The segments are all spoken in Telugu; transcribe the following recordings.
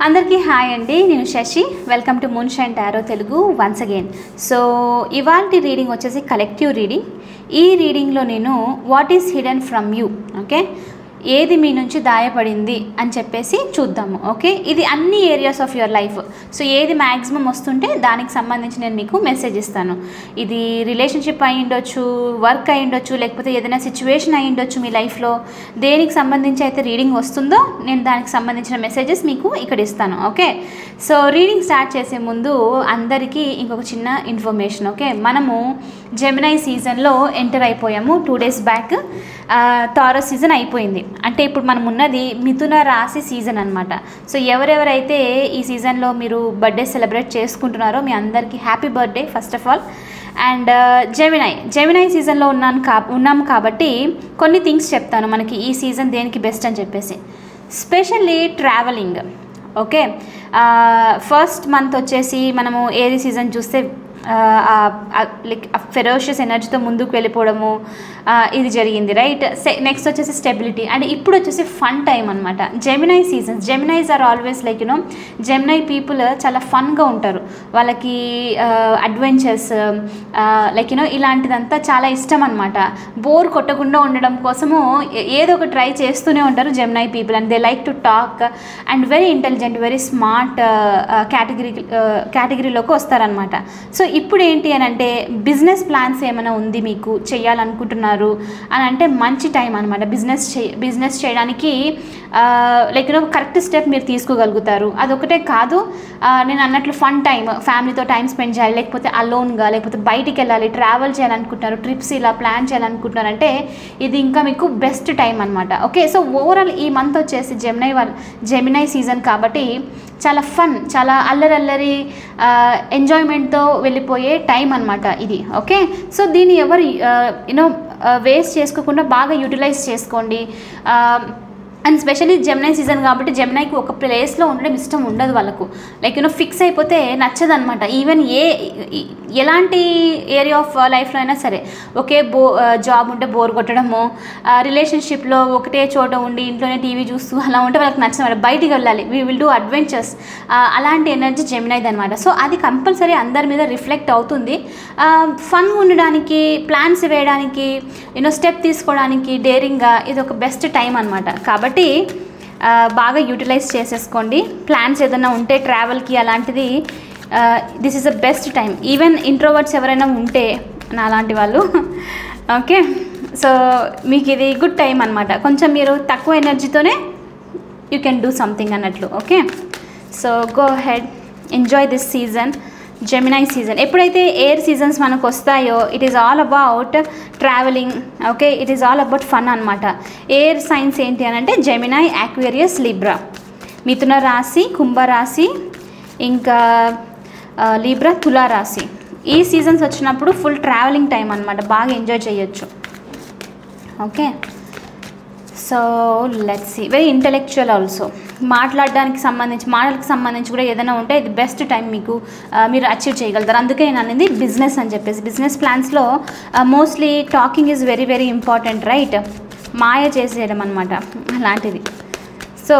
అందరికీ హాయ్ అండి, నేను Sashi. Welcome to Moon Shine Tarot Telugu once again. So ఇవాల్టి రీడింగ్ వచ్చేసి కలెక్టివ్ రీడింగ్. ఈ రీడింగ్లో నేను what is hidden from you, okay, ఏది మీ నుంచి దాయపడింది అని చెప్పేసి చూద్దాము. ఓకే, ఇది అన్ని areas of your life. So ఏది మ్యాక్సిమం వస్తుంటే దానికి సంబంధించి నేను మీకు మెసేజ్ ఇస్తాను. ఇది రిలేషన్షిప్ అయి ఉండొచ్చు, వర్క్ అయి ఉండొచ్చు, లేకపోతే ఏదైనా సిచ్యువేషన్ అయి ఉండొచ్చు మీ లైఫ్లో. దేనికి సంబంధించి అయితే రీడింగ్ వస్తుందో నేను దానికి సంబంధించిన మెసేజెస్ మీకు ఇక్కడ ఇస్తాను. ఓకే, సో రీడింగ్ స్టార్ట్ చేసే ముందు అందరికీ ఇంకొక చిన్న ఇన్ఫర్మేషన్. ఓకే, మనము జెమినై సీజన్లో ఎంటర్ అయిపోయాము. 2 days బ్యాక్ టారస్ సీజన్ అయిపోయింది. అంటే ఇప్పుడు మనం ఉన్నది మిథున రాశి సీజన్ అనమాట. సో ఎవరెవరైతే ఈ సీజన్లో మీరు బర్త్డే సెలబ్రేట్ చేసుకుంటున్నారో మీ అందరికీ happy birthday first of all. And Gemini సీజన్లో ఉన్నాము కాబట్టి కొన్ని థింగ్స్ చెప్తాను మనకి ఈ సీజన్ దేనికి బెస్ట్ అని చెప్పేసి. Specially travelling. Okay, first month వచ్చేసి మనము ఏది సీజన్ చూస్తే లైక్ ఫెరోషియస్ ఎనర్జీతో ముందుకు వెళ్ళిపోవడము ఇది జరిగింది, రైట్. నెక్స్ట్ వచ్చేసి స్టెబిలిటీ. అండ్ ఇప్పుడు వచ్చేసి ఫన్ టైం అనమాట. Gemini seasons, Geminis are always like you know, Gemini people చాలా ఫన్గా ఉంటారు. వాళ్ళకి అడ్వెంచర్స్ లైక్ యూనో ఇలాంటిదంతా చాలా ఇష్టం అనమాట. బోర్ కొట్టకుండా ఉండడం కోసము ఏదో ఒక ట్రై చేస్తూనే ఉంటారు Gemini people. And they like to talk and very intelligent, very smart కేటగిరీలోకి వస్తారనమాట. సో ఇప్పుడు ఏంటి అని అంటే బిజినెస్ ప్లాన్స్ ఏమైనా ఉంది మీకు చేయాలనుకుంటున్నారు అని అంటే మంచి టైం అనమాట. బిజినెస్ చేయడానికి లైక్ కరెక్ట్ స్టెప్ మీరు తీసుకోగలుగుతారు. అదొకటే కాదు, నేను అన్నట్లు ఫన్ టైం, ఫ్యామిలీతో టైం స్పెండ్ చేయాలి, లేకపోతే అలోన్గా, లేకపోతే బయటికి వెళ్ళాలి, ట్రావెల్ చేయాలనుకుంటున్నారు, ట్రిప్స్ ఇలా ప్లాన్ చేయాలనుకుంటున్నారంటే ఇది ఇంకా మీకు బెస్ట్ టైం అనమాట. ఓకే, సో ఓవరాల్ ఈ మంత్ వచ్చేసి జెమినై సీజన్ కాబట్టి చాలా ఫన్, చాలా అల్లరి ఎంజాయ్మెంట్తో వెళ్ళిపోయే టైం అనమాట ఇది. ఓకే, సో దీన్ని ఎవరు యూనో వేస్ట్ చేసుకోకుండా బాగా యూటిలైజ్ చేసుకోండి. అండ్ స్పెషల్లీ జెమినై సీజన్ కాబట్టి జెమినైకి ఒక ప్లేస్లో ఉండడం ఇష్టం ఉండదు వాళ్ళకు. లైక్ యూనో ఫిక్స్ అయిపోతే నచ్చదు అనమాట. ఈవెన్ ఎలాంటి ఏరియా ఆఫ్ లైఫ్లో అయినా సరే, ఒకే జాబ్ ఉంటే బోర్ కొట్టడము, రిలేషన్షిప్లో ఒకటే చోట ఉండి ఇంట్లోనే టీవీ చూస్తూ అలా ఉంటే వాళ్ళకి నచ్చదు. బయటికి వెళ్ళాలి, వీ విల్ డూ అడ్వెంచర్స్, అలాంటి ఎనర్జీ జెమినైది అనమాట. సో అది కంపల్సరీ అందరి మీద రిఫ్లెక్ట్ అవుతుంది. ఫన్ ఉండడానికి, ప్లాన్స్ వేయడానికి, యూనో స్టెప్ తీసుకోవడానికి డేరింగ్గా ఇది ఒక బెస్ట్ టైం అనమాట. కాబట్టి బాగా యూటిలైజ్ చేసేసుకోండి. ప్లాన్స్ ఏదైనా ఉంటే ట్రావెల్కి అలాంటిది this is the best time. Even introverts ఎవరైనా ఉంటే నా లాంటి వాళ్ళు, ఓకే, సో మీకు ఇది గుడ్ టైం అనమాట. కొంచెం మీరు తక్కువ ఎనర్జీతోనే యూ కెన్ డూ సంథింగ్ అన్నట్లు. Okay, so go head, enjoy this season, Gemini season. ఎప్పుడైతే ఎయిర్ సీజన్స్ మనకు వస్తాయో it is all about travelling. Okay, it is all about fun అనమాట. ఎయిర్ సైన్స్ ఏంటి అని అంటే జెమినై, యాక్వేరియస్, లిబ్రా, మిథున రాశి, కుంభరాశి, ఇంకా లిబ్రా, తులారాశి. ఈ సీజన్స్ వచ్చినప్పుడు ఫుల్ ట్రావెలింగ్ టైం అనమాట, బాగా ఎంజాయ్ చేయొచ్చు. Okay, so let's see. Very intellectual also. మాటలకు సంబంధించి కూడా ఏదైనా ఉంటే ఇది బెస్ట్ టైం, మీకు మీరు అచీవ్ చేయగలుగుతారు. అందుకే నేను అనేది బిజినెస్ అని చెప్పేసి. బిజినెస్ ప్లాన్స్లో mostly talking is very very important, right. మాయ చేసేయడం అనమాట అలాంటిది. So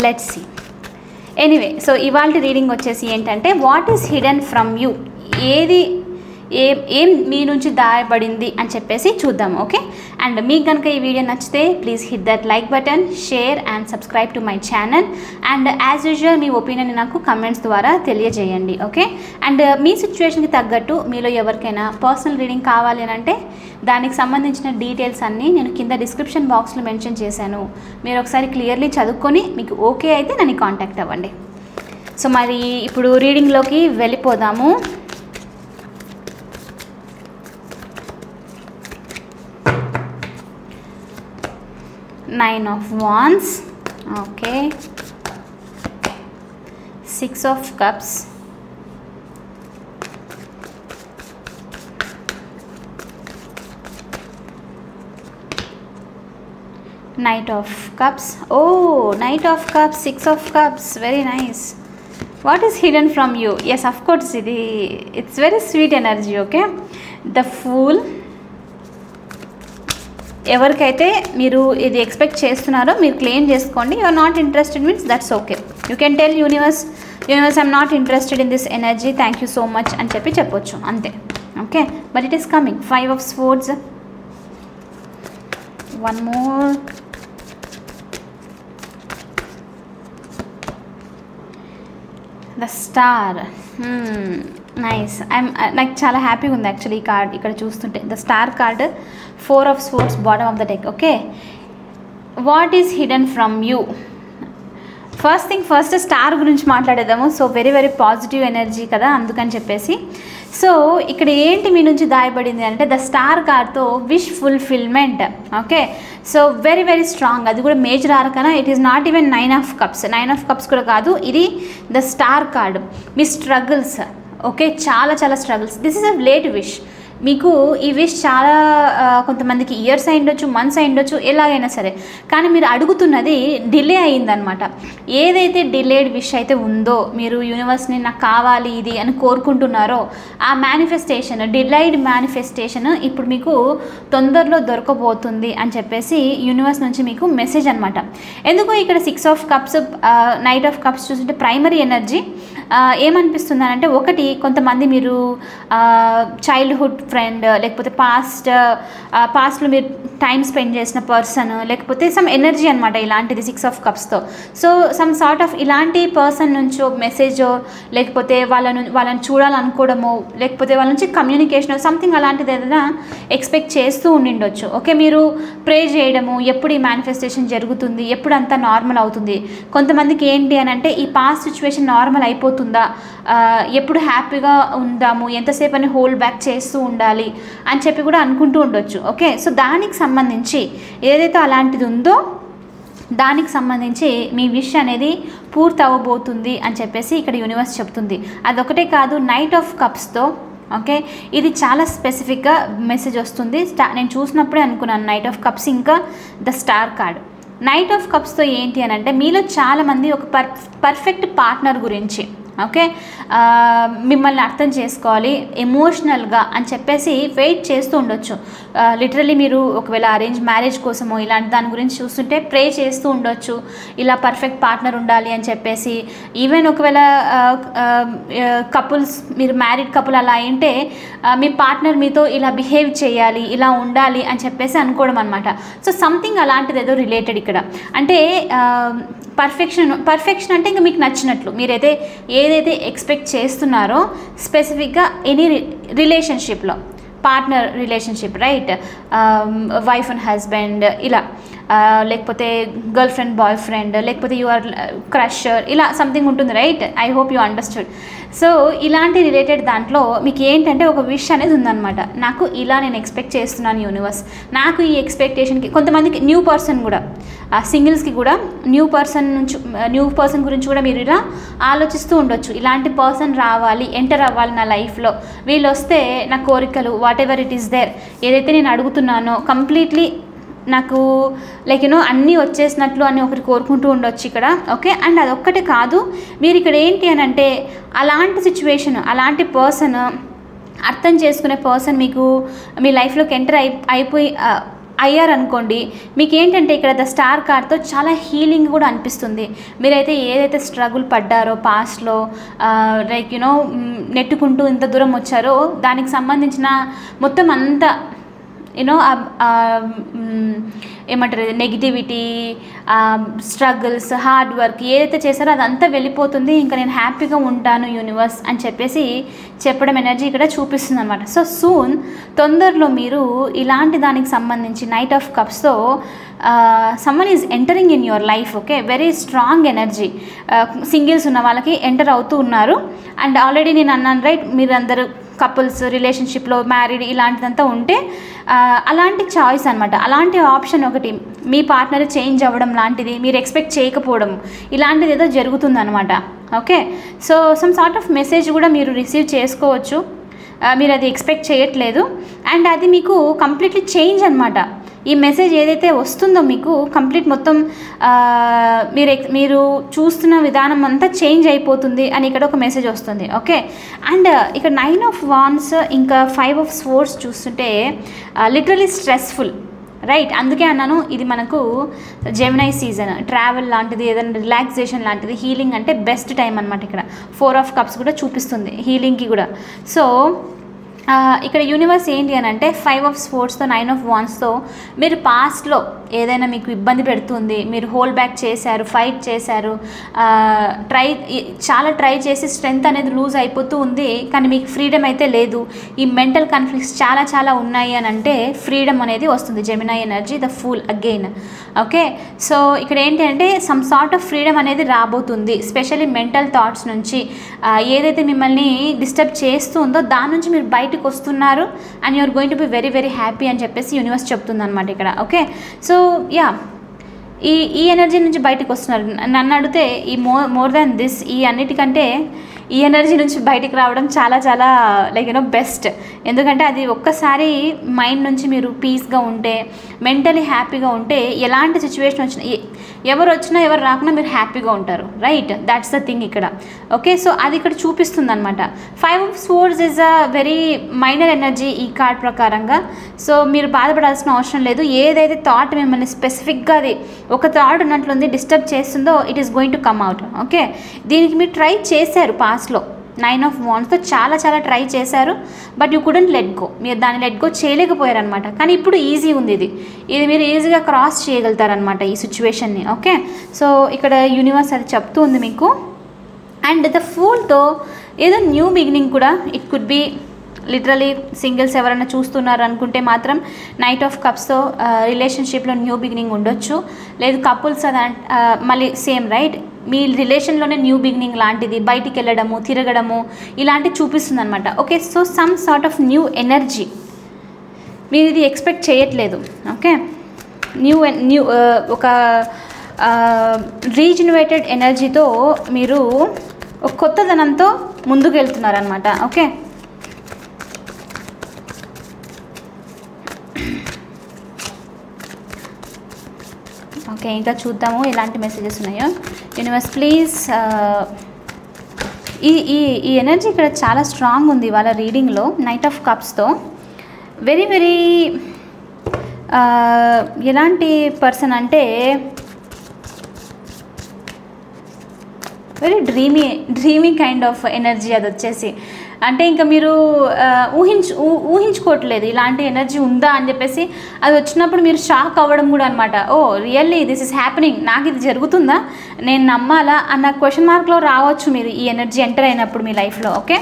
let's see. Anyway, so ఇవాళ రీడింగ్ వచ్చేసి ఏంటంటే what is hidden from you, ఏం మీ నుంచి దాయబడింది అని చెప్పేసి చూద్దాము. ఓకే, అండ్ మీకు కనుక ఈ వీడియో నచ్చితే please hit that like button, share and subscribe to my channel. And as usual me opinion నాకు కమెంట్స్ ద్వారా తెలియజేయండి. ఓకే, అండ్ మీ సిచ్యువేషన్కి తగ్గట్టు మీలో ఎవరికైనా పర్సనల్ రీడింగ్ కావాలి అని అంటే దానికి సంబంధించిన డీటెయిల్స్ అన్నీ నేను కింద డిస్క్రిప్షన్ బాక్స్లో మెన్షన్ చేశాను. మీరు ఒకసారి క్లియర్లీ చదువుకొని మీకు ఓకే అయితే నన్ను కాంటాక్ట్ అవ్వండి. సో మరి ఇప్పుడు రీడింగ్లోకి వెళ్ళిపోదాము. Nine of Wands, okay, 6 of Cups, Knight of Cups. Oh, Knight of Cups, 6 of Cups, very nice. What is hidden from you? Yes, of course, it's very sweet energy. Okay, the Fool, ఎవరికైతే మీరు ఇది ఎక్స్పెక్ట్ చేస్తున్నారో మీరు క్లెయిమ్ చేసుకోండి. You are not interested means that's okay. You can tell universe I'm not interested in this energy, thank you so much అని చెప్పొచ్చు అంతే. Okay, but it is coming. 5 of Swords, one more, the Star. Nice. నాకు చాలా హ్యాపీగా ఉంది యాక్చువల్లీ ఈ కార్డ్ ఇక్కడ చూస్తుంటే. The star card, 4 of Swords, bottom of the deck. Okay, what is hidden from you? First thing first star గురించి మాట్లాడేద్దాము. So very very positive energy కదా, అందుకని చెప్పేసి. సో ఇక్కడ ఏంటి మీ నుంచి దాయబడింది అంటే ద స్టార్ కార్డ్తో wish fulfilment. Okay, so very very strong. అది కూడా major arcana. It is not even 9 of Cups. 9 of Cups కూడా కాదు, ఇది ద స్టార్ కార్డ్. మీ స్ట్రగుల్స్, ఓకే, చాలా చాలా struggles. This is a late wish. మీకు ఈ విష్ చాలా కొంతమందికి ఇయర్స్ అయిండొచ్చు, మంత్స్ అయిండొచ్చు, ఎలాగైనా సరే, కానీ మీరు అడుగుతున్నది డిలే అయిందనమాట. ఏదైతే డిలేడ్ విష్ అయితే ఉందో, మీరు యూనివర్స్ని నాకు కావాలి ఇది అని కోరుకుంటున్నారో ఆ మేనిఫెస్టేషన్, డిలైడ్ మేనిఫెస్టేషన్ ఇప్పుడు మీకు తొందరలో దొరకబోతుంది అని చెప్పేసి యూనివర్స్ నుంచి మీకు మెసేజ్ అనమాట. ఎందుకు ఇక్కడ 6 of Cups, Knight of Cups చూస్తుంటే ప్రైమరీ ఎనర్జీ ఏమనిపిస్తుంది అంటే, ఒకటి కొంతమంది మీరు చైల్డ్హుడ్ ఫ్రెండ్, లేకపోతే పాస్ట్లో మీరు టైం స్పెండ్ చేసిన పర్సన్, లేకపోతే సమ్ ఎనర్జీ అనమాట ఇలాంటిది 6 of Cupsతో. సో సమ్ సార్ట్ ఆఫ్ ఇలాంటి పర్సన్ నుంచో మెసేజో, లేకపోతే వాళ్ళని చూడాలనుకోవడమో, లేకపోతే వాళ్ళ నుంచి కమ్యూనికేషన్ సంథింగ్ అలాంటిది ఏదైనా ఎక్స్పెక్ట్ చేస్తూ ఉండిండొచ్చు. ఓకే, మీరు ప్రే చేయడము, ఎప్పుడు ఈ మేనిఫెస్టేషన్ జరుగుతుంది, ఎప్పుడు అంతా నార్మల్ అవుతుంది. కొంతమందికి ఏంటి అని అంటే ఈ పాస్ట్ సిచ్యువేషన్ నార్మల్ అయిపోతుందా, ఎప్పుడు హ్యాపీగా ఉందాము, ఎంతసేపు అని హోల్డ్ బ్యాక్ చేస్తూ ఉండాలి అని చెప్పి కూడా అనుకుంటూ ఉండొచ్చు. ఓకే, సో దానికి సంబంధించి ఏదైతే అలాంటిది ఉందో దానికి సంబంధించి మీ విష్ అనేది పూర్తి అవ్వబోతుంది అని చెప్పేసి ఇక్కడ యూనివర్స్ చెప్తుంది. అదొకటే కాదు, నైట్ ఆఫ్ కప్స్తో ఓకే, ఇది చాలా స్పెసిఫిక్గా మెసేజ్ వస్తుంది. నేను చూసినప్పుడే అనుకున్నాను నైట్ ఆఫ్ కప్స్ ఇంకా the star card. Knight of కప్స్తో ఏంటి అని అంటే మీలో చాలామంది ఒక పర్ఫెక్ట్ పార్ట్నర్ గురించి, ఓకే, మిమ్మల్ని అర్థం చేసుకోవాలి ఎమోషనల్గా అని చెప్పేసి వెయిట్ చేస్తూ ఉండొచ్చు. లిటరలీ మీరు ఒకవేళ అరేంజ్ మ్యారేజ్ కోసమో ఇలాంటి దాని గురించి చూస్తుంటే ప్రే చేస్తూ ఉండొచ్చు, ఇలా పర్ఫెక్ట్ పార్ట్నర్ ఉండాలి అని చెప్పేసి. ఈవెన్ ఒకవేళ కపుల్స్, మీరు మ్యారీడ్ కపుల్ అలా అయింటే మీ పార్ట్నర్ మీతో ఇలా బిహేవ్ చేయాలి, ఇలా ఉండాలి అని చెప్పేసి అనుకోవడం అనమాట. సో సంథింగ్ అలాంటిది ఏదో రిలేటెడ్ ఇక్కడ. అంటే పర్ఫెక్షన్ అంటే ఇంకా మీకు నచ్చినట్లు మీరైతే ఏదైతే ఎక్స్పెక్ట్ చేస్తున్నారో స్పెసిఫిక్గా ఎనీ రిలేషన్షిప్లో, partner relationship, right, wife and husband ఇలా, లేకపోతే గర్ల్ ఫ్రెండ్ బాయ్ ఫ్రెండ్, లేకపోతే యు ఆర్ క్రషర్, ఇలా సంథింగ్ ఉంటుంది, right. I hope you understood. So ఇలాంటి రిలేటెడ్ దాంట్లో మీకు ఏంటంటే ఒక విష్ అనేది ఉందన్నమాట. నాకు ఇలా నేను ఎక్స్పెక్ట్ చేస్తున్నాను యూనివర్స్, నాకు ఈ ఎక్స్పెక్టేషన్కి. కొంతమందికి న్యూ పర్సన్ కూడా, సింగిల్స్కి కూడా న్యూ పర్సన్ గురించి కూడా మీరు ఇలా ఆలోచిస్తూ ఉండొచ్చు. ఇలాంటి పర్సన్ రావాలి, ఎంటర్ అవ్వాలి నా లైఫ్లో, వీళ్ళు వస్తే నా కోరికలు whatever it is there, ఏదైతే నేను అడుగుతున్నానో కంప్లీట్లీ నాకు లైక్ యూనో అన్నీ వచ్చేసినట్లు అని ఒకటి కోరుకుంటూ ఉండొచ్చు ఇక్కడ. ఓకే, అండ్ అదొక్కటే కాదు, మీరు ఇక్కడ ఏంటి అని అంటే అలాంటి సిచ్యువేషన్, అలాంటి పర్సన్, అర్థం చేసుకునే పర్సన్ మీకు మీ లైఫ్లోకి ఎంటర్ అయ్యారనుకోండి, మీకు ఏంటంటే ఇక్కడ ద స్టార్ కార్డ్తో చాలా హీలింగ్ కూడా అనిపిస్తుంది. మీరైతే ఏదైతే స్ట్రగుల్ పడ్డారో పాస్ట్లో, లైక్ యూనో నెట్టుకుంటూ ఇంత దూరం వచ్చారో దానికి సంబంధించిన మొత్తం అంతా యూనో ఏమంటారు, నెగిటివిటీ, స్ట్రగుల్స్, హార్డ్ వర్క్ ఏదైతే చేశారో అదంతా వెళ్ళిపోతుంది, ఇంకా నేను హ్యాపీగా ఉంటాను యూనివర్స్ అని చెప్పేసి చెప్పడం ఎనర్జీ ఇక్కడ చూపిస్తుంది అనమాట. సో సూన్, తొందరలో మీరు ఇలాంటి దానికి సంబంధించి నైట్ ఆఫ్ కప్స్తో someone is entering in your life. Okay, very strong energy. Singles ఉన్న వాళ్ళకి ఎంటర్ అవుతూ ఉన్నారు. అండ్ ఆల్రెడీ నేను అన్నాను, రైట్, మీరందరూ కపుల్స్ రిలేషన్షిప్లో మ్యారీడ్ ఇలాంటిదంతా ఉంటే అలాంటి చాయిస్ అనమాట, అలాంటి ఆప్షన్ ఒకటి, మీ పార్ట్నర్ చేంజ్ అవ్వడం లాంటిది, మీరు ఎక్స్పెక్ట్ చేయకపోవడం ఇలాంటిది ఏదో జరుగుతుందనమాట. Okay, so some sort of message కూడా మీరు రిసీవ్ చేసుకోవచ్చు, మీరు అది ఎక్స్పెక్ట్ చేయట్లేదు, అండ్ అది మీకు కంప్లీట్లీ చేంజ్ అనమాట. ఈ మెసేజ్ ఏదైతే వస్తుందో మీకు కంప్లీట్ మొత్తం మీరు చూస్తున్న విధానం అంతా చేంజ్ అయిపోతుంది అని ఇక్కడ ఒక మెసేజ్ వస్తుంది. ఓకే, అండ్ ఇక్కడ 9 of Wands ఇంకా 5 of Swords చూస్తుంటే లిటరలీ స్ట్రెస్ఫుల్, రైట్. అందుకే అన్నాను ఇది మనకు జెమినై సీజన్, ట్రావెల్ లాంటిది, ఏదైనా రిలాక్సేషన్ లాంటిది, హీలింగ్ అంటే బెస్ట్ టైం అనమాట. ఇక్కడ 4 ఆఫ్ కప్స్ కూడా చూపిస్తుంది హీలింగ్కి కూడా. సో ఇక్కడ యూనివర్స్ ఏంటి అని అంటే 5 ఆఫ్ స్పోర్ట్స్తో 9 ఆఫ్ వాన్స్తో మీరు పాస్ట్లో ఏదైనా మీకు ఇబ్బంది పెడుతుంది, మీరు హోల్డ్ బ్యాక్ చేశారు, ఫైట్ చేశారు, చాలా ట్రై చేసి స్ట్రెంగ్త్ అనేది లూజ్ అయిపోతూ ఉంది, కానీ మీకు ఫ్రీడమ్ అయితే లేదు, ఈ మెంటల్ కాన్ఫ్లిక్ట్స్ చాలా చాలా ఉన్నాయి అని అంటే ఫ్రీడమ్ అనేది వస్తుంది. Gemini energy the fool again. Okay, so ఇక్కడ ఏంటి అంటే సమ్ సార్ట్ ఆఫ్ ఫ్రీడమ్ అనేది రాబోతుంది, స్పెషల్లీ మెంటల్ థాట్స్ నుంచి. ఏదైతే మిమ్మల్ని డిస్టర్బ్ చేస్తుందో దాని నుంచి మీరు బయటకు వస్తున్నారు and you're going to be very very happy అని చెప్పేసి యూనివర్స్ చెప్తుంది అనమాట ఇక్కడ. ఓకే, సో యా, ఈ ఎనర్జీ నుంచి బయటకు వస్తున్నారు. నన్ను అడిగితే ఈ మోర్ దాన్ దిస్, ఈ అన్నిటికంటే ఈ ఎనర్జీ నుంచి బయటికి రావడం చాలా చాలా లైక్ బెస్ట్. ఎందుకంటే అది ఒక్కసారి మైండ్ నుంచి మీరు పీస్గా ఉంటే, మెంటలీ హ్యాపీగా ఉంటే, ఎలాంటి సిచ్యువేషన్ వచ్చినా, ఎవరు వచ్చినా ఎవరు రాకున్నా మీరు హ్యాపీగా ఉంటారు. రైట్, దాట్స్ ద థింగ్ ఇక్కడ. ఓకే, సో అది ఇక్కడ చూపిస్తుంది అనమాట. 5 of swords is a very minor energy ఈ కార్డ్ ప్రకారంగా. సో మీరు బాధపడాల్సిన అవసరం లేదు. ఏదైతే థాట్ మిమ్మల్ని స్పెసిఫిక్గా అది ఒక థాట్ ఉన్నట్లుంది డిస్టర్బ్ చేస్తుందో it is going to come out. Okay, దీనికి మీరు ట్రై చేశారు పాస్ట్లో 9 ఆఫ్ వాండ్స్తో చాలా చాలా ట్రై చేశారు, but you couldn't let go. మీరు దాన్ని లెట్ గో చేయలేకపోయారు అనమాట. కానీ ఇప్పుడు ఈజీ ఉంది, ఇది మీరు ఈజీగా క్రాస్ చేయగలుగుతారనమాట ఈ సిచ్యువేషన్ని. ఓకే, సో ఇక్కడ యూనివర్స్ అది చెప్తూ ఉంది మీకు. అండ్ ద ఫూల్తో ఏదో న్యూ బిగినింగ్ కూడా, it could be literally singles ఎవరైనా చూస్తున్నారు అనుకుంటే మాత్రం నైట్ ఆఫ్ కప్స్తో రిలేషన్షిప్లో న్యూ బిగినింగ్ ఉండొచ్చు. లేదు కపుల్స్ మళ్ళీ సేమ్ రైట్, మీ రిలేషన్లోనే న్యూ బిగినింగ్ లాంటిది, బయటికి వెళ్ళడము, తిరగడము ఇలాంటివి చూపిస్తుంది అనమాట. Okay, so some sort of new energy మీరు ఇది ఎక్స్పెక్ట్ చేయట్లేదు. ఓకే, న్యూ ఒక రీజనరేటెడ్ ఎనర్జీతో మీరు ఒక కొత్తదనంతో ముందుకు వెళ్తున్నారనమాట. ఓకే, ఓకే, ఇంకా చూద్దాము ఎలాంటి మెసేజెస్ ఉన్నాయో. యూనివర్స్ ప్లీజ్, ఈ ఎనర్జీ ఇక్కడ చాలా స్ట్రాంగ్ ఉంది వాళ్ళ రీడింగ్లో నైట్ ఆఫ్ కప్స్తో. వెరీ వెరీ ఎలాంటి పర్సన్ అంటే very dreamy kind of energy అది వచ్చేసి. అంటే ఇంకా మీరు ఊహించుకోవట్లేదు ఇలాంటి ఎనర్జీ ఉందా అని చెప్పేసి. అది వచ్చినప్పుడు మీరు షాక్ అవ్వడం కూడా అనమాట. ఓ రియల్లీ దిస్ ఈస్ హ్యాపెనింగ్, నాకు ఇది జరుగుతుందా, నేను నమ్మాలా అన్న క్వశ్చన్ మార్క్లో రావచ్చు మీరు ఈ ఎనర్జీ ఎంటర్ అయినప్పుడు మీ లైఫ్లో. ఓకే,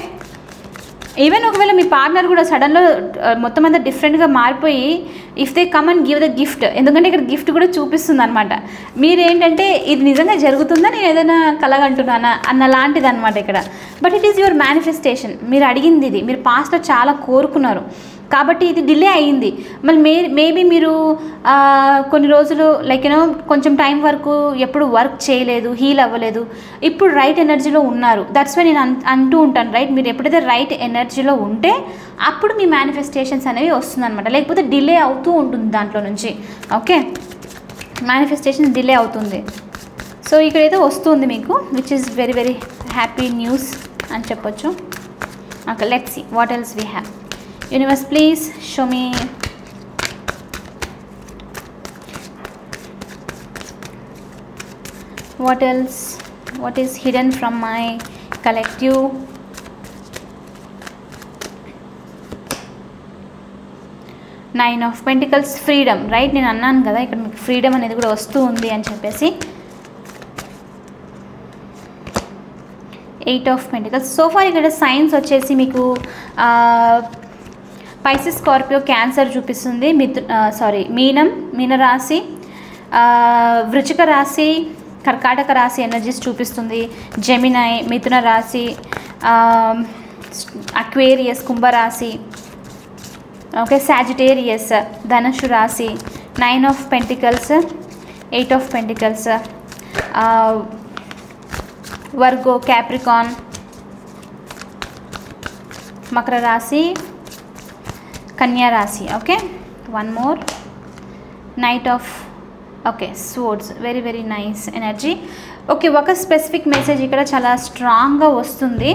ఈవెన్ ఒకవేళ మీ పార్ట్నర్ కూడా సడన్లో మొత్తం అంతా డిఫరెంట్గా మారిపోయి if they come and give the gift, ఎందుకంటే ఇక్కడ గిఫ్ట్ కూడా చూపిస్తుంది అనమాట. మీరేంటంటే ఇది నిజంగా జరుగుతుందా, నేను ఏదైనా కలగంటున్నానా అన్న లాంటిది అనమాట ఇక్కడ. But it is your manifestation. మీరు అడిగింది ఇది, మీరు పాస్ట్లో చాలా కోరుకున్నారు కాబట్టి ఇది డిలే అయ్యింది. మళ్ళీ మేబీ మీరు కొన్ని రోజులు లైక్ కొంచెం టైం వరకు ఎప్పుడు వర్క్ చేయలేదు, హీల్ అవ్వలేదు, ఇప్పుడు రైట్ ఎనర్జీలో ఉన్నారు. దట్స్ వై నేను అంటూ ఉంటాను రైట్, మీరు ఎప్పుడైతే రైట్ ఎనర్జీలో ఉంటే అప్పుడు మీ మేనిఫెస్టేషన్స్ అనేవి వస్తుందన్నమాట. లేకపోతే డిలే అవుతూ ఉంటుంది దాంట్లో నుంచి. ఓకే, మేనిఫెస్టేషన్ డిలే అవుతుంది. సో ఇక్కడైతే వస్తుంది మీకు, which is very very happy news అని చెప్పొచ్చు. Okay, let's see what else we have. Universe, please show me what else, what is hidden from my collective. Nine of Pentacles, freedom, right? నేను అన్నాను కదా ఇక్కడ మీకు ఫ్రీడమ్ అనేది కూడా వస్తూ ఉంది అని చెప్పేసి. 8 of Pentacles. సో ఫార్ ఇక్కడ సైన్స్ వచ్చేసి మీకు పైసెస్, స్కార్పియో, క్యాన్సర్ చూపిస్తుంది. మీనరాశి, వృశ్చిక రాశి, కర్కాటక రాశి ఎనర్జీస్ చూపిస్తుంది. జెమినై, మిథున రాశి, అక్వేరియస్, కుంభరాశి. ఓకే, సాజిటేరియస్, ధనుషు రాశి. 9 of Pentacles, 8 of Pentacles, Virgo, Capricorn, Makar రాశి, కన్యా రాశి. Okay, one more, knight of swords, very very nice energy. Okay, ఒక స్పెసిఫిక్ మెసేజ్ ఇక్కడ చాలా స్ట్రాంగ్గా వస్తుంది.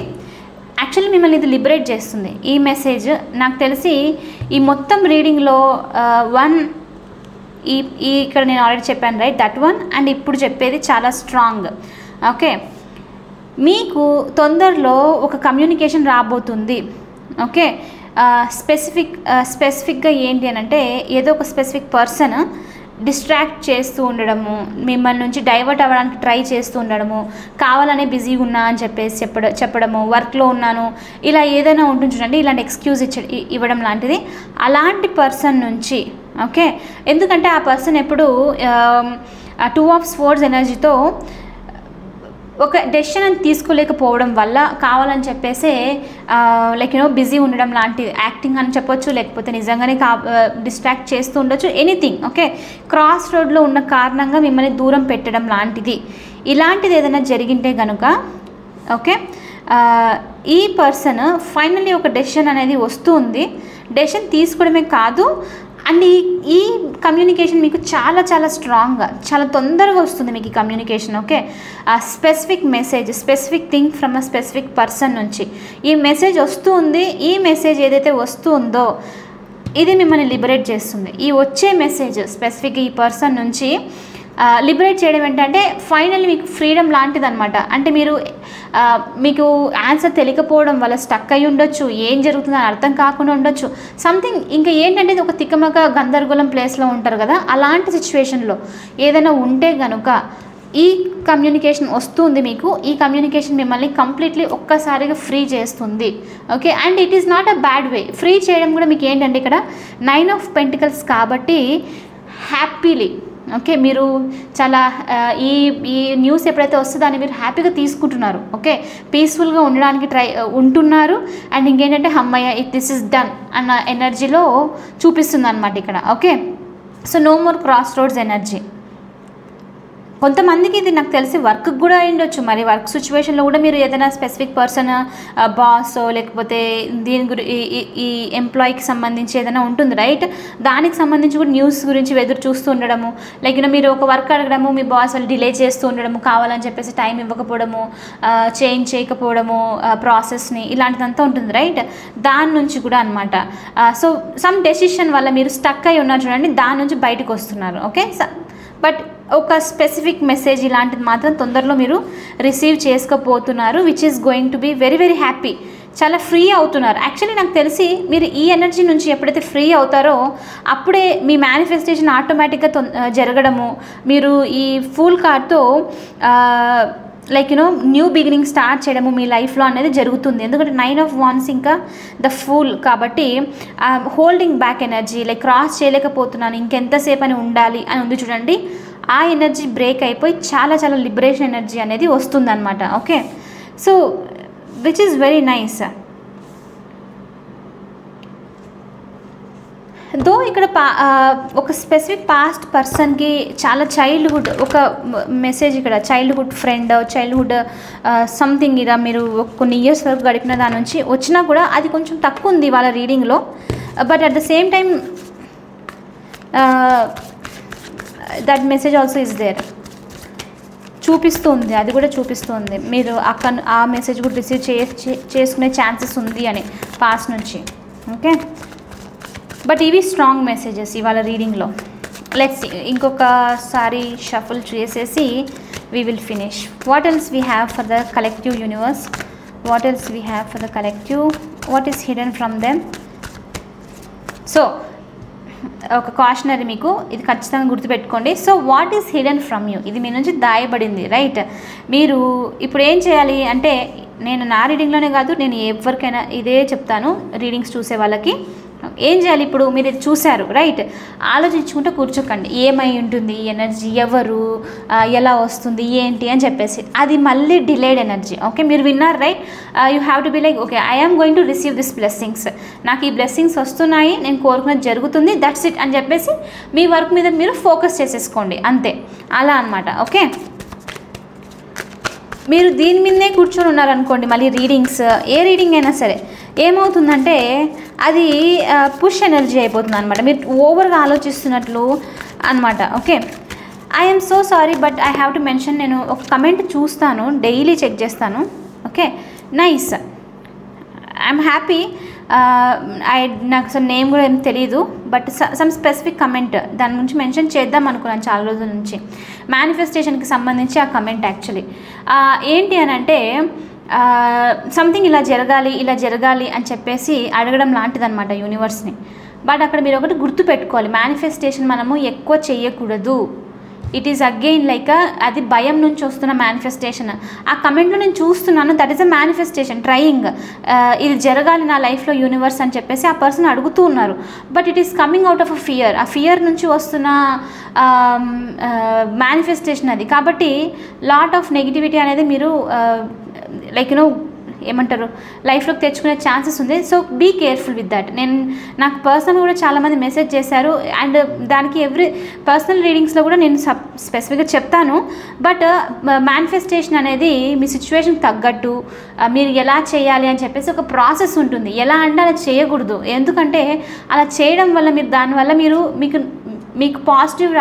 యాక్చువల్లీ మిమ్మల్ని ఇది లిబరేట్ చేస్తుంది ఈ మెసేజ్. నాకు తెలిసి ఈ మొత్తం రీడింగ్లో ఇక్కడ నేను ఆల్రెడీ చెప్పాను రైట్, దట్ వన్. అండ్ ఇప్పుడు చెప్పేది చాలా స్ట్రాంగ్. ఓకే, మీకు తొందరలో ఒక కమ్యూనికేషన్ రాబోతుంది. ఓకే, స్పెసిఫిక్గా ఏంటి అని అంటే ఏదో ఒక స్పెసిఫిక్ పర్సన్ డిస్ట్రాక్ట్ చేస్తూ ఉండడము, మిమ్మల్ని నుంచి డైవర్ట్ అవ్వడానికి ట్రై చేస్తూ ఉండడము, కావాలనే బిజీగా ఉన్నా అని చెప్పేసి చెప్పడము, వర్క్లో ఉన్నాను ఇలా ఏదైనా ఉంటుంది చూడండి, ఇలాంటి ఎక్స్క్యూజ్ ఇవ్వడం లాంటిది. అలాంటి పర్సన్ నుంచి ఓకే, ఎందుకంటే ఆ పర్సన్ ఎప్పుడు 2 of Swords ఎనర్జీతో ఒక డెసిషన్ అని తీసుకోలేకపోవడం వల్ల కావాలని చెప్పేసి లైక్ బిజీ ఉండడం లాంటిది, యాక్టింగ్ అని చెప్పొచ్చు, లేకపోతే నిజంగానే డిస్ట్రాక్ట్ చేస్తూ ఉండొచ్చు, ఎనీథింగ్. ఓకే, క్రాస్ రోడ్లో ఉన్న కారణంగా మిమ్మల్ని దూరం పెట్టడం లాంటిది, ఇలాంటిది ఏదైనా జరిగింటే కనుక ఓకే, ఈ పర్సన్ ఫైనల్లీ ఒక డెసిషన్ అనేది వస్తుంది. డెసిషన్ తీసుకోవడమే కాదు, అండ్ ఈ కమ్యూనికేషన్ మీకు చాలా చాలా స్ట్రాంగ్గా చాలా తొందరగా వస్తుంది మీకు ఈ communication. Okay, specific message, specific thing from a specific person నుంచి ఈ మెసేజ్ వస్తుంది. ఈ మెసేజ్ ఏదైతే వస్తుందో ఇది మిమ్మల్ని లిబరేట్ చేస్తుంది. ఈ వచ్చే మెసేజ్ స్పెసిఫిక్ ఈ పర్సన్ నుంచి లిబరేట్ చేయడం ఏంటంటే ఫైనల్లీ మీకు ఫ్రీడమ్ లాంటిది అనమాట. అంటే మీకు ఆన్సర్ తెలియకపోవడం వల్ల స్టక్ అయి ఉండొచ్చు, ఏం జరుగుతుందని అర్థం కాకుండా ఉండొచ్చు, సంథింగ్ ఇంకా ఏంటంటే ఇది ఒక తిక్కమక గందరగోళం ప్లేస్లో ఉంటారు కదా, అలాంటి సిచ్యువేషన్లో ఏదైనా ఉంటే కనుక ఈ కమ్యూనికేషన్ వస్తుంది మీకు. ఈ కమ్యూనికేషన్ మిమ్మల్ని కంప్లీట్లీ ఒక్కసారిగా ఫ్రీ చేస్తుంది. Okay, and it is not a bad way. Free చేయడం కూడా మీకు ఏంటంటే ఇక్కడ 9 of Pentacles కాబట్టి హ్యాపీలీ ఓకే, మీరు చాలా ఈ న్యూస్ ఎప్పుడైతే వస్తుందో దాన్ని మీరు హ్యాపీగా తీసుకుంటున్నారు. ఓకే, పీస్ఫుల్గా ఉండడానికి ఉంటున్నారు. అండ్ ఇంకేంటంటే అమ్మయ్య దిస్ ఇస్ డన్ అన్న ఎనర్జీలో చూపిస్తుంది అనమాట ఇక్కడ. Okay, so no more crossroads energy. కొంతమందికి ఇది నాకు తెలిసి వర్క్ కూడా అయ్యుండొచ్చు. మరి వర్క్ సిచ్యువేషన్లో కూడా మీరు ఏదైనా స్పెసిఫిక్ పర్సన్ బాస్ లేకపోతే ఈ ఎంప్లాయీకి సంబంధించి ఏదైనా ఉంటుంది రైట్, దానికి సంబంధించి కూడా న్యూస్ గురించి ఎదురు చూస్తూ ఉండడము, లైక్ మీరు ఒక వర్క్ అడగడము మీ బాస్ వాళ్ళు డిలే చేస్తూ ఉండడము, కావాలని చెప్పేసి టైం ఇవ్వకపోవడము, చేంజ్ చేయకపోవడము ప్రాసెస్ని, ఇలాంటిదంతా ఉంటుంది రైట్. దాని నుంచి కూడా అనమాట. సో సమ్ డెసిషన్ వల్ల మీరు స్టక్ అయి ఉన్నారు చూడండి, దాని నుంచి బయటకు వస్తున్నారు. ఓకే, బట్ ఒక స్పెసిఫిక్ మెసేజ్ ఇలాంటిది మాత్రం తొందరలో మీరు రిసీవ్ చేసుకోబోతున్నారు, which is going to be very very happy. చాలా ఫ్రీ అవుతున్నారు. యాక్చువల్లీ నాకు తెలిసి మీరు ఈ ఎనర్జీ నుంచి ఎప్పుడైతే ఫ్రీ అవుతారో అప్పుడే మీ మేనిఫెస్టేషన్ ఆటోమేటిక్గా జరగడము, మీరు ఈ ఫుల్ కార్డ్తో లైక్ న్యూ బిగినింగ్ స్టార్ట్ చేయడము మీ లైఫ్లో అనేది జరుగుతుంది. ఎందుకంటే 9 of Wands ఇంకా ద ఫూల్ కాబట్టి holding back energy, like cross చేయలేకపోతున్నాను ఇంకెంతసేపు అని ఉండాలి అని ఉంది చూడండి, ఆ ఎనర్జీ బ్రేక్ అయిపోయి చాలా చాలా లిబరేషన్ ఎనర్జీ అనేది వస్తుందన్నమాట. Okay, so which is very nice. Though ఇక్కడ ఒక స్పెసిఫిక్ పాస్ట్ పర్సన్కి చాలా చైల్డ్హుడ్ ఒక మెసేజ్, ఇక్కడ చైల్డ్హుడ్ ఫ్రెండ్, చైల్డ్హుడ్ సంథింగ్ ఇలా మీరు కొన్ని ఇయర్స్ వరకు గడిపిన దాని నుంచి వచ్చినా కూడా అది కొంచెం తక్కువ ఉంది వాళ్ళ రీడింగ్లో. But at the same time that message also is there, చూపిస్తుంది, అది కూడా చూపిస్తుంది మీరు ఆ మెసేజ్ కూడా రిసీవ్ చేసుకునే ఛాన్సెస్ ఉంది అని పాస్ట్ నుంచి. ఓకే, బట్ ఇవి స్ట్రాంగ్ మెసేజెస్ ఇవాళ రీడింగ్లో. లెట్స్ ఇంకొకసారి షఫుల్ చేసేసి we will finish. What else we have for the collective universe, what else we have for the collective, what is hidden from them. So ఒక కాషనరీ మీకు ఇది ఖచ్చితంగా గుర్తుపెట్టుకోండి. So what is hidden from you, ఇది మీ నుంచి దాయబడింది రైట్. మీరు ఇప్పుడు ఏం చేయాలి అంటే, నేను నా రీడింగ్లోనే కాదు నేను ఎవరికైనా ఇదే చెప్తాను రీడింగ్స్ చూసే వాళ్ళకి, ఏం చేయాలి ఇప్పుడు మీరు ఇది చూశారు రైట్, ఆలోచించుకుంటూ కూర్చోకండి ఏమై ఉంటుంది ఈ ఎనర్జీ, ఎవరు ఎలా వస్తుంది ఏంటి అని చెప్పేసి, అది మళ్ళీ డిలేడ్ ఎనర్జీ. ఓకే, మీరు విన్నారు right, you have to be like okay I am going to receive this blessings, నాకు ఈ బ్లెస్సింగ్స్ వస్తున్నాయి, నేను కోరుకున్నది జరుగుతుంది, దట్స్ ఇట్ అని చెప్పేసి మీ వర్క్ మీద మీరు ఫోకస్ చేసేసుకోండి అంతే, అలా అనమాట. ఓకే, మీరు దీని మీదనే కూర్చొని ఉన్నారనుకోండి మళ్ళీ రీడింగ్స్, ఏ రీడింగ్ అయినా సరే ఏమవుతుందంటే అది పుష్ ఎనర్జీ అయిపోతుంది అనమాట, మీరు ఓవర్గా ఆలోచిస్తున్నట్లు అనమాట. Okay, I'm so sorry but I have to mention, నేను ఒక కమెంట్ చూస్తాను, డైలీ చెక్ చేస్తాను. ఓకే, నైస్, ఐఎమ్ హ్యాపీ నాకు అసలు నేమ్ కూడా ఏం తెలియదు, బట్ సమ్ స్పెసిఫిక్ కమెంట్ దాని గురించి మెన్షన్ చేద్దాం అనుకున్నాను చాలా రోజుల నుంచి. మేనిఫెస్టేషన్కి సంబంధించి ఆ కమెంట్ యాక్చువల్లీ ఏంటి అని అంటే సంథింగ్ ఇలా జరగాలి అని చెప్పేసి అడగడం లాంటిదన్నమాట యూనివర్స్ని. బట్ అక్కడ మీరు ఒకటి గుర్తుపెట్టుకోవాలి, మేనిఫెస్టేషన్ మనము ఎక్కువ చేయకూడదు. ఇట్ ఈస్ అగైన్ లైక్ అది భయం నుంచి వస్తున్న మేనిఫెస్టేషన్. ఆ కమెంట్లో నేను చూస్తున్నాను, that is a manifestation trying, ఇది జరగాలి నా లైఫ్లో యూనివర్స్ అని చెప్పేసి ఆ పర్సన్ అడుగుతూ ఉన్నారు. But it is coming out of a fear. ఆ ఫియర్ నుంచి వస్తున్న మేనిఫెస్టేషన్ అది. కాబట్టి లాట్ ఆఫ్ నెగిటివిటీ అనేది మీరు లైక్ ఏమంటారు లైఫ్లోకి తెచ్చుకునే ఛాన్సెస్ ఉంది. So be careful with that. నాకు పర్సనల్ కూడా చాలామంది మెసేజ్ చేశారు, అండ్ దానికి ఎవ్రీ పర్సనల్ రీడింగ్స్లో కూడా నేను స్పెసిఫిక్గా చెప్తాను. బట్ మేనిఫెస్టేషన్ అనేది మీ సిచ్యువేషన్కి తగ్గట్టు మీరు ఎలా చేయాలి అని చెప్పేసి ఒక ప్రాసెస్ ఉంటుంది. ఎలా అంటే అలా చేయకూడదు, ఎందుకంటే అలా చేయడం వల్ల దానివల్ల మీకు పాజిటివ్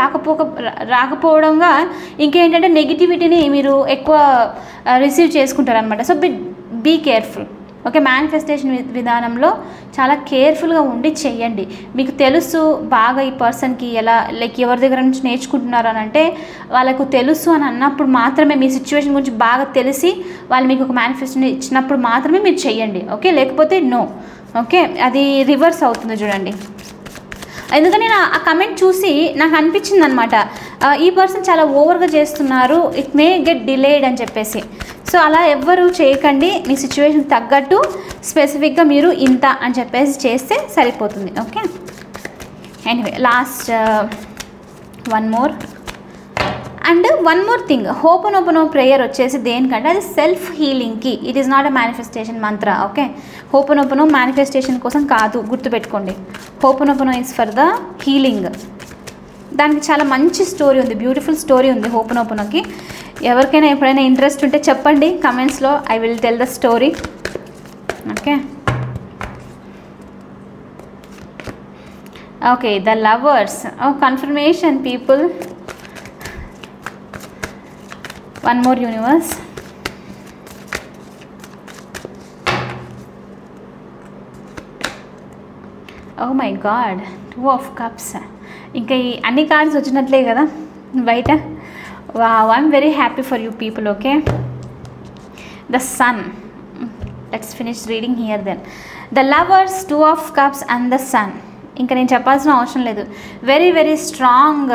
రాకపోవడంగా ఇంకేంటంటే నెగిటివిటీని మీరు ఎక్కువ రిసీవ్ చేసుకుంటారు అనమాట. So be careful. Okay, manifestation విధానంలో చాలా కేర్ఫుల్గా ఉండి చెయ్యండి. మీకు తెలుసు బాగా ఈ పర్సన్కి ఎలా లైక్ ఎవరి దగ్గర నుంచి నేర్చుకుంటున్నారు అని అంటే వాళ్ళకు తెలుసు అని అన్నప్పుడు మాత్రమే, మీ సిచ్యువేషన్ గురించి బాగా తెలిసి వాళ్ళు మీకు ఒక మేనిఫెస్టేషన్ ఇచ్చినప్పుడు మాత్రమే మీరు చెయ్యండి. ఓకే, లేకపోతే నో. ఓకే, అది రివర్స్ అవుతుంది చూడండి. ఎందుకంటే నేను ఆ కమెంట్ చూసి నాకు అనిపించింది అనమాట, ఈ పర్సన్ చాలా ఓవర్గా చేస్తున్నారు, ఇట్ మే గెట్ డిలేడ్ అని చెప్పేసి. సో అలా ఎవ్వరూ చేయకండి, మీ సిచ్యువేషన్కి తగ్గట్టు స్పెసిఫిక్గా మీరు ఇంత అని చెప్పేసి చేస్తే సరిపోతుంది. Okay, anyway last one more thing. Ho'oponopono prayer వచ్చేసి దేనికంటే అది సెల్ఫ్ హీలింగ్కి. It is not a manifestation mantra. Okay, ho'oponopono manifestation కోసం కాదు, గుర్తుపెట్టుకోండి. Ho'oponopono is for the healing. దానికి చాలా మంచి స్టోరీ ఉంది, బ్యూటిఫుల్ స్టోరీ ఉంది హోపనోపనోకి. ఎవరికైనా ఎప్పుడైనా ఇంట్రెస్ట్ ఉంటే చెప్పండి కమెంట్స్లో, I will tell the story. Okay okay, the lovers. Confirmation people. One more universe. Oh my God, 2 of Cups. ఇంకా ఈ అన్ని కార్డ్స్ వచ్చినట్లే కదా బయట. Wow, I'm very happy for you people. Okay, the Sun. Let's finish reading here then. The Lovers, 2 of Cups and the Sun. ఇంకా నేను చెప్పాల్సిన అవసరం లేదు. వెరీ వెరీ స్ట్రాంగ్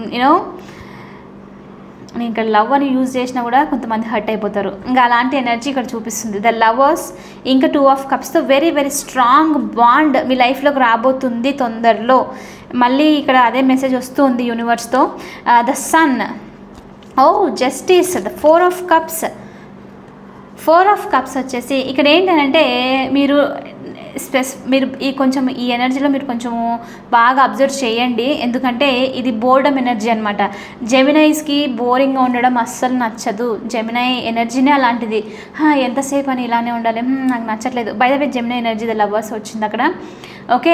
నేను ఇక్కడ లవ్ అని యూజ్ చేసినా కూడా కొంతమంది హర్ట్ అయిపోతారు. ఇంకా అలాంటి ఎనర్జీ ఇక్కడ చూపిస్తుంది. ద లవర్స్ ఇంకా 2 of Cupsతో వెరీ వెరీ స్ట్రాంగ్ బాండ్ మీ లైఫ్లోకి రాబోతుంది తొందరలో. మళ్ళీ ఇక్కడ అదే మెసేజ్ వస్తుంది యూనివర్స్తో. The sun, justice, the 4 of Cups. 4 of Cups వచ్చేసి ఇక్కడ ఏంటంటే మీరు ఈ ఎనర్జీలో మీరు కొంచెము బాగా అబ్జర్వ్ చేయండి, ఎందుకంటే ఇది బోర్డమ్ ఎనర్జీ అనమాట. జెమినైస్కి బోరింగ్గా ఉండడం అస్సలు నచ్చదు. జెమినై ఎనర్జీనే అలాంటిది. ఎంతసేపు అని ఇలానే ఉండాలి, నాకు నచ్చట్లేదు. By the way Gemini energy the lovers వచ్చింది అక్కడ. ఓకే,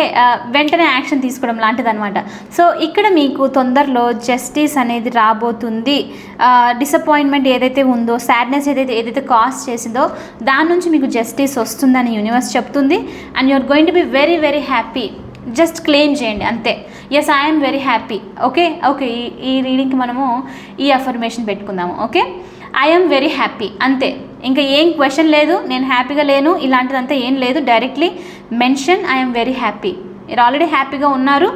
వెంటనే యాక్షన్ తీసుకోవడం లాంటిది అనమాట. సో ఇక్కడ మీకు తొందరలో జస్టిస్ అనేది రాబోతుంది. డిసప్పాయింట్మెంట్ ఏదైతే ఉందో, సాడ్నెస్ ఏదైతే కాజ్ చేసిందో దాని నుంచి మీకు జస్టిస్ వస్తుందని యూనివర్స్ చెప్తుంది. And you are going to be very very happy. Just claim చేయండి అంతే. Yes, I'm very happy. Okay okay, ఈ రీడింగ్కి మనము ఈ అఫర్మేషన్ పెట్టుకుందాము. ఓకే, ఐఎమ్ వెరీ హ్యాపీ అంతే. ఇంకా ఏం క్వశ్చన్ లేదు, నేను హ్యాపీగా లేను ఇలాంటిదంతా ఏం లేదు. Directly mention I'm very happy. మీరు ఆల్రెడీ హ్యాపీగా ఉన్నారు,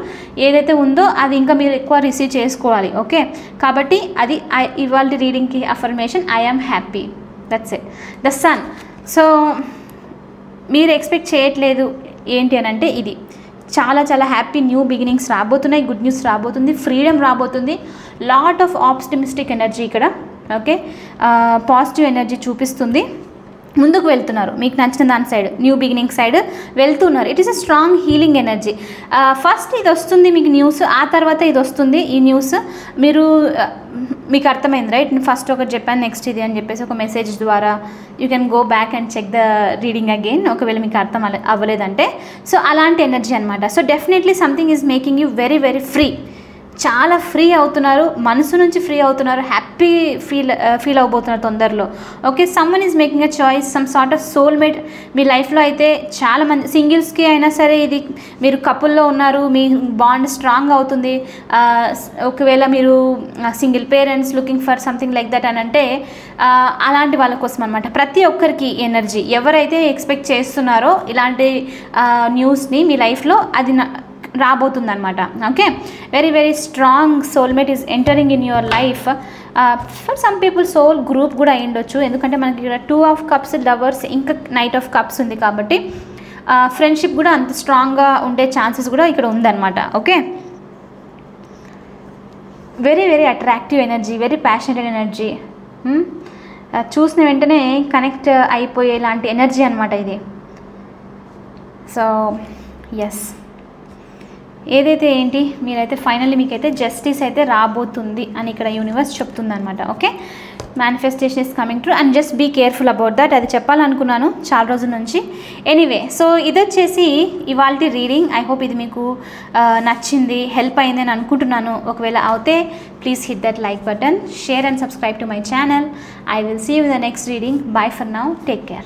ఏదైతే ఉందో అది ఇంకా మీరు ఎక్కువ రిసీవ్ చేసుకోవాలి. ఓకే, కాబట్టి అది ఇవాళ రీడింగ్కి affirmation I'm happy. That's it. The sun. So మీరు ఎక్స్పెక్ట్ చేయట్లేదు ఏంటి అని అంటే ఇది చాలా చాలా హ్యాపీ న్యూ బిగినింగ్స్ రాబోతున్నాయి, గుడ్ న్యూస్ రాబోతుంది, ఫ్రీడమ్ రాబోతుంది, లాట్ ఆఫ్ ఆప్టిమిస్టిక్ ఎనర్జీ ఇక్కడ. ఓకే, పాజిటివ్ ఎనర్జీ చూపిస్తుంది. ముందుకు వెళ్తున్నారు, మీకు నచ్చిన దాని సైడ్, న్యూ బిగినింగ్ సైడ్ వెళ్తున్నారు. It is a strong healing energy. First ఇది వస్తుంది మీకు న్యూస్, ఆ తర్వాత ఇది వస్తుంది ఈ న్యూస్. మీకు అర్థమైంది రైట్? ఫస్ట్ ఒకటి చెప్పాను, నెక్స్ట్ ఇది అని చెప్పేసి ఒక మెసేజ్ ద్వారా you can go back and check the reading again, ఒకవేళ మీకు అర్థం అవ్వలేదంటే. సో అలాంటి ఎనర్జీ అనమాట. So definitely something is making you very very free. చాలా ఫ్రీ అవుతున్నారు, మనసు నుంచి ఫ్రీ అవుతున్నారు, హ్యాపీ ఫీల్ అవబోతున్నారు తొందరలో. Okay, someone is making a choice, some sort of soulmate మీ లైఫ్లో అయితే చాలామంది సింగిల్స్కి అయినా సరే, ఇది మీరు కపుల్లో ఉన్నారు, మీ బాండ్ స్ట్రాంగ్ అవుతుంది. ఒకవేళ మీరు single parents looking for something like that అని అంటే అలాంటి వాళ్ళ కోసం అనమాట. ప్రతి ఒక్కరికి ఎనర్జీ ఎవరైతే ఎక్స్పెక్ట్ చేస్తున్నారో ఇలాంటి న్యూస్ని మీ లైఫ్లో అది రాబోతుందన్నమాట. Okay, very very strong soulmate is entering in your life. For some people soul group కూడా అయ్యుండొచ్చు, ఎందుకంటే మనకి ఇక్కడ 2 ఆఫ్ కప్స్ లవర్స్ ఇంకా నైట్ ఆఫ్ కప్స్ ఉంది కాబట్టి ఫ్రెండ్షిప్ కూడా అంత స్ట్రాంగ్గా ఉండే ఛాన్సెస్ కూడా ఇక్కడ ఉందన్నమాట. Okay, very very attractive energy, very passionated energy, చూసిన వెంటనే కనెక్ట్ అయిపోయే లాంటి ఎనర్జీ అనమాట ఇది. సో ఎస్, ఏదైతే ఏంటి మీరైతే ఫైనల్లీ మీకైతే జస్టిస్ అయితే రాబోతుంది అని ఇక్కడ యూనివర్స్ చెప్తుంది అనమాట. Okay, manifestation is coming true and just be careful about that. అది చెప్పాలనుకున్నాను చాలా రోజుల నుంచి. ఎనీవే, సో ఇది వచ్చేసి ఇవాల్టి రీడింగ్. ఐ హోప్ ఇది మీకు నచ్చింది, హెల్ప్ అయింది అని అనుకుంటున్నాను. ఒకవేళ అవుతే please hit that like button, share and subscribe to my channel. I will see you in the next reading. Bye for now. Take care.